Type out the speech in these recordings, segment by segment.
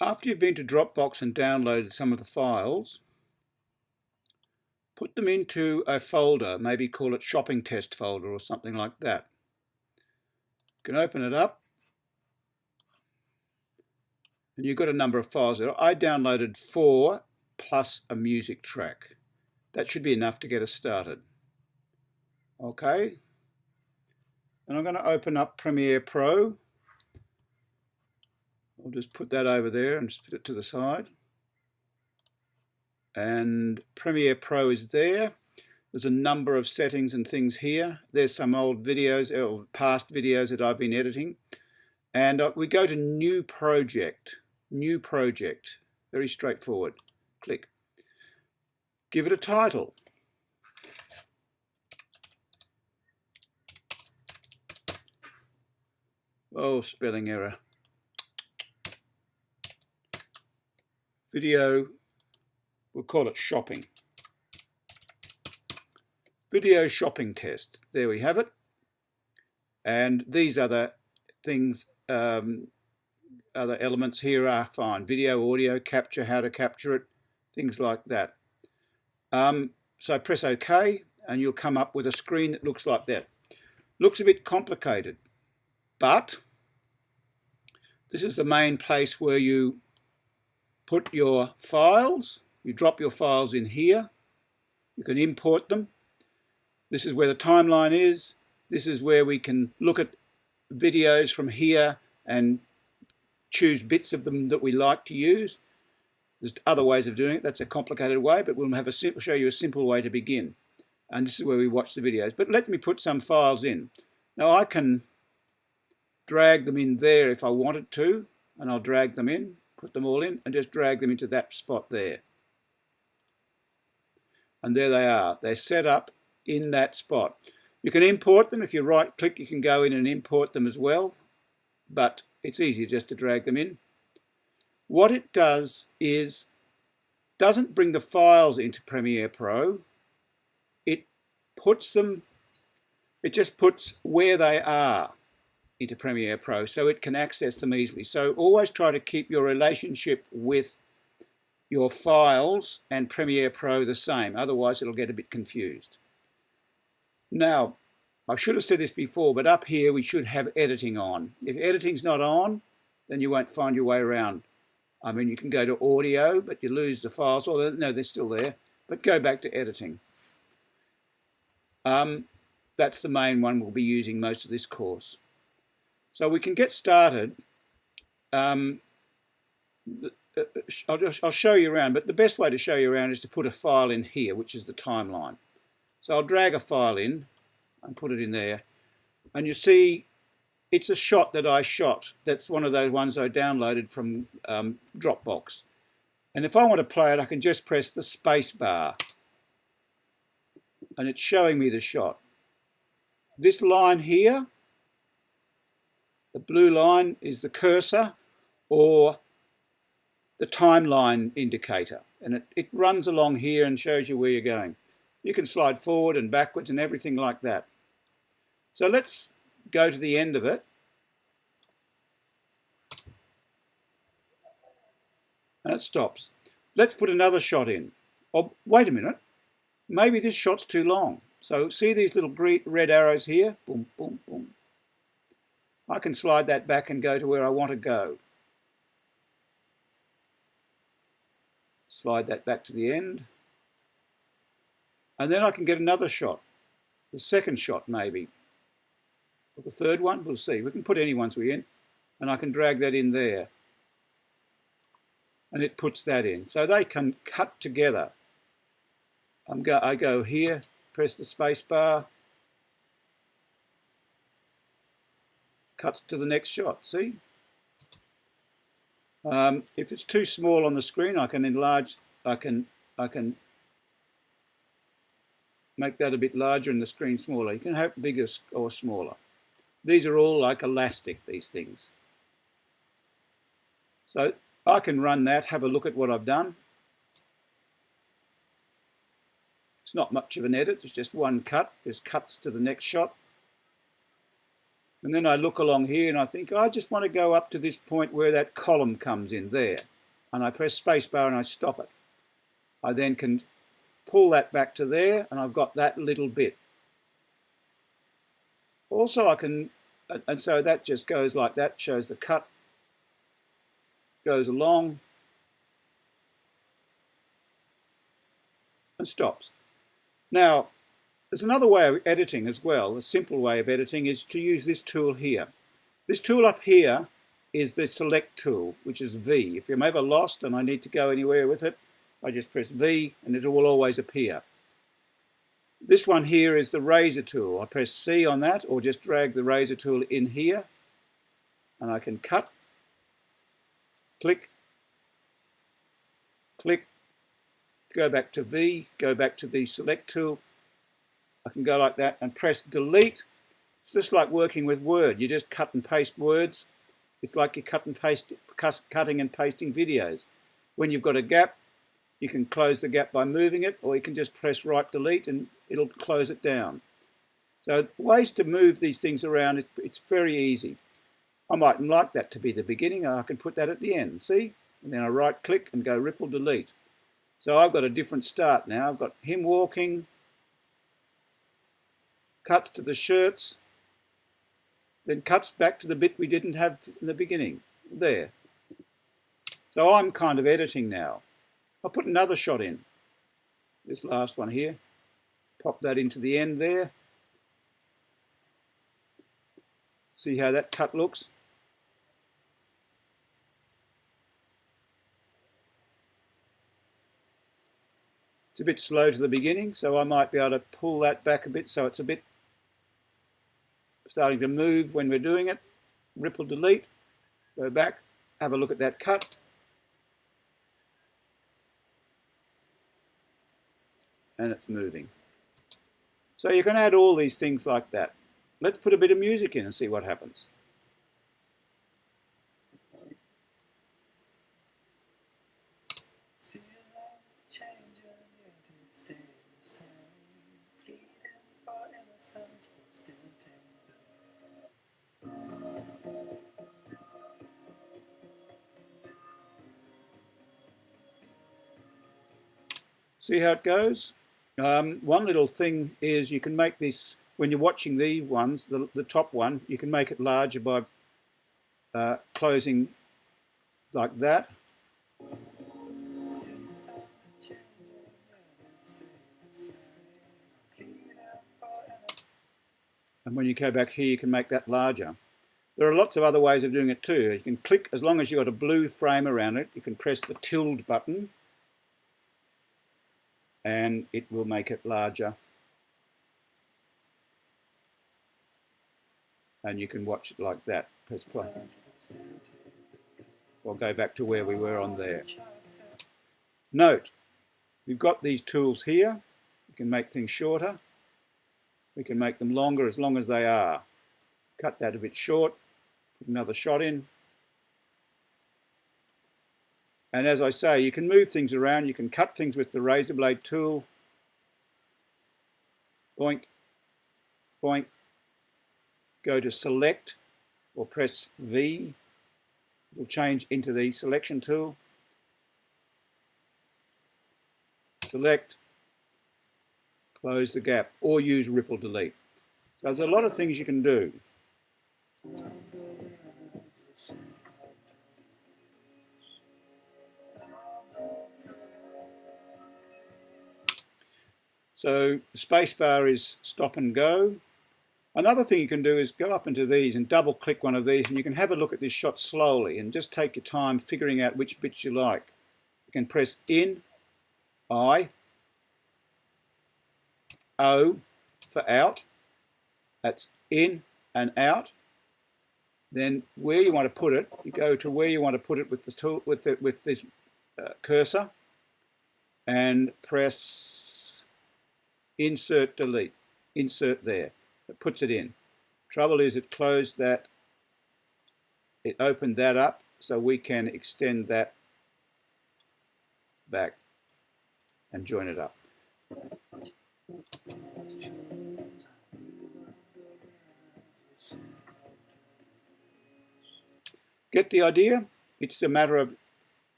After you've been to Dropbox and downloaded some of the files, put them into a folder, maybe call it shopping test folder or something like that. You can open it up and you've got a number of files there. I downloaded 4 plus a music track. That should be enough to get us started. Okay, and I'm going to open up Premiere Pro. I'll just put that over there and just put it to the side. And Premiere Pro is there. There's a number of settings and things here. There's some old videos or past videos that I've been editing. And we go to New Project. New Project. Very straightforward. Click. Give it a title. Oh, spelling error. Video, we'll call it shopping. Video shopping test. There we have it. And these other things, other elements here are fine. Video, audio, capture, how to capture it, things like that. So press OK and you'll come up with a screen that looks like that. Looks a bit complicated, but this is the main place where you put your files. You drop your files in here. You can import them. This is where the timeline is. This is where we can look at videos from here and choose bits of them that we like to use. There's other ways of doing it. That's a complicated way, but we'll show you a simple way to begin. And this is where we watch the videos. But let me put some files in. Now I can drag them in there if I wanted to, and I'll drag them in, put them all in, and just drag them into that spot there. And there they are. They're set up in that spot. You can import them. If you right click, you can go in and import them as well, but it's easier just to drag them in. What it does is doesn't bring the files into Premiere Pro. It just puts where they are into Premiere Pro so it can access them easily. So always try to keep your relationship with your files and Premiere Pro the same, otherwise it'll get a bit confused. Now, I should have said this before, but up here we should have editing on. If editing's not on, then you won't find your way around. I mean, you can go to audio, but you lose the files. Or no, they're still there, but go back to editing. That's the main one we'll be using most of this course. So we can get started. I'll show you around, but the best way to show you around is to put a file in here, which is the timeline. So I'll drag a file in and put it in there. And you see it's a shot that I shot. That's one of those ones I downloaded from Dropbox. And if I want to play it, I can just press the space bar. And it's showing me the shot. This line here, the blue line, is the cursor or the timeline indicator. And it runs along here and shows you where you're going. You can slide forward and backwards and everything like that. So let's go to the end of it. And it stops. Let's put another shot in. Oh, wait a minute. Maybe this shot's too long. So see these little green, red arrows here? Boom, boom, boom. I can slide that back and go to where I want to go. Slide that back to the end. And then I can get another shot. The second shot maybe. Or the third one, we'll see. We can put any ones we in. And I can drag that in there. And it puts that in. So they can cut together. I go here, press the space bar. Cuts to the next shot, see? If it's too small on the screen, I can enlarge, I can make that a bit larger and the screen smaller. You can have bigger or smaller. These are all like elastic, these things. So I can run that, have a look at what I've done. It's not much of an edit, it's just one cut. There's cuts to the next shot. And then I look along here and I think, I just want to go up to this point where that column comes in there. And I press spacebar and I stop it. I then can pull that back to there and I've got that little bit. Also I can, and so that just goes like that, shows the cut, goes along and stops. Now, there's another way of editing as well. A simple way of editing is to use this tool here. This tool up here is the select tool, which is V. If I'm ever lost and I need to go anywhere with it, I just press V and it will always appear. This one here is the razor tool. I press C on that or just drag the razor tool in here and I can cut, click, click, go back to V, go back to the select tool. I can go like that and press delete. It's just like working with Word. You just cut and paste words. It's like you cutting and pasting videos. When you've got a gap, you can close the gap by moving it, or you can just press right delete and it'll close it down. So ways to move these things around, it's very easy. I mightn't like that to be the beginning. I can put that at the end, see? And then I right click and go ripple delete. So I've got a different start now. I've got him walking, cuts to the shirts, then cuts back to the bit we didn't have in the beginning. There. So I'm kind of editing now. I'll put another shot in. This last one here. Pop that into the end there. See how that cut looks? It's a bit slow to the beginning, so I might be able to pull that back a bit so it's a bit starting to move when we're doing it. Ripple delete, go back, have a look at that cut. And it's moving. So you can add all these things like that. Let's put a bit of music in and see what happens. See how it goes? One little thing is you can make this, when you're watching these ones, the top one, you can make it larger by closing like that. And when you go back here, you can make that larger. There are lots of other ways of doing it too. You can click, as long as you've got a blue frame around it, you can press the tilde button and it will make it larger. And you can watch it like that. Press play. We'll go back to where we were on there. Note, we've got these tools here. We can make things shorter. We can make them longer as long as they are. Cut that a bit short, put another shot in. And as I say, you can move things around. You can cut things with the razor blade tool. Boink, boink. Go to select or press V. It will change into the selection tool. Select, close the gap, or use ripple delete. So there's a lot of things you can do. So spacebar is stop and go. Another thing you can do is go up into these and double click one of these and you can have a look at this shot slowly and just take your time figuring out which bits you like. You can press in, I, O for out. That's in and out. Then where you want to put it, you go to where you want to put it with the tool, with this cursor, and press insert delete. Insert there. It puts it in. Trouble is it closed that. It opened that up, so we can extend that back and join it up. Get the idea? It's a matter of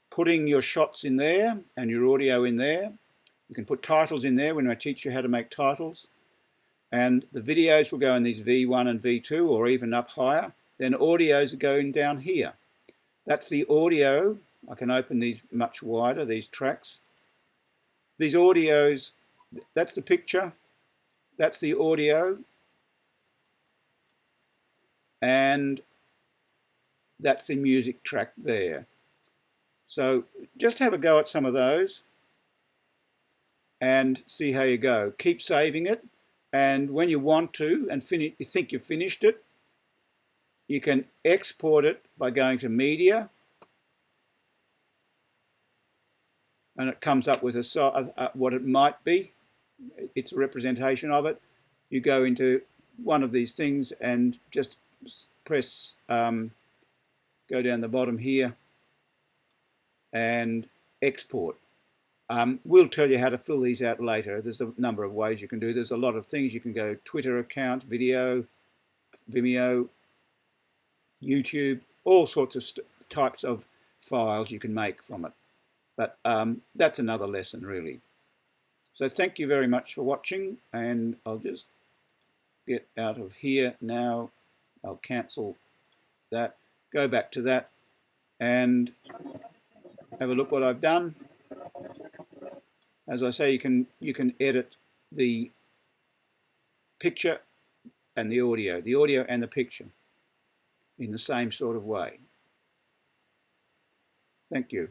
putting your shots in there and your audio in there. You can put titles in there when I teach you how to make titles. And the videos will go in these V1 and V2 or even up higher. Then audios are going down here. That's the audio. I can open these much wider, these tracks. These audios, that's the picture. That's the audio. And that's the music track there. So just have a go at some of those and see how you go. Keep saving it, and when you want to and you think you've finished it, you can export it by going to Media, and it comes up with what it might be. It's a representation of it. You go into one of these things and just press, go down the bottom here and export. We'll tell you how to fill these out later. There's a number of ways you can do. There's a lot of things. You can go Twitter account, video, Vimeo, YouTube, all sorts of types of files you can make from it. But that's another lesson, really. So thank you very much for watching, and I'll just get out of here now. I'll cancel that, go back to that, and have a look what I've done. As I say, you can edit the picture and the audio and the picture in the same sort of way. Thank you.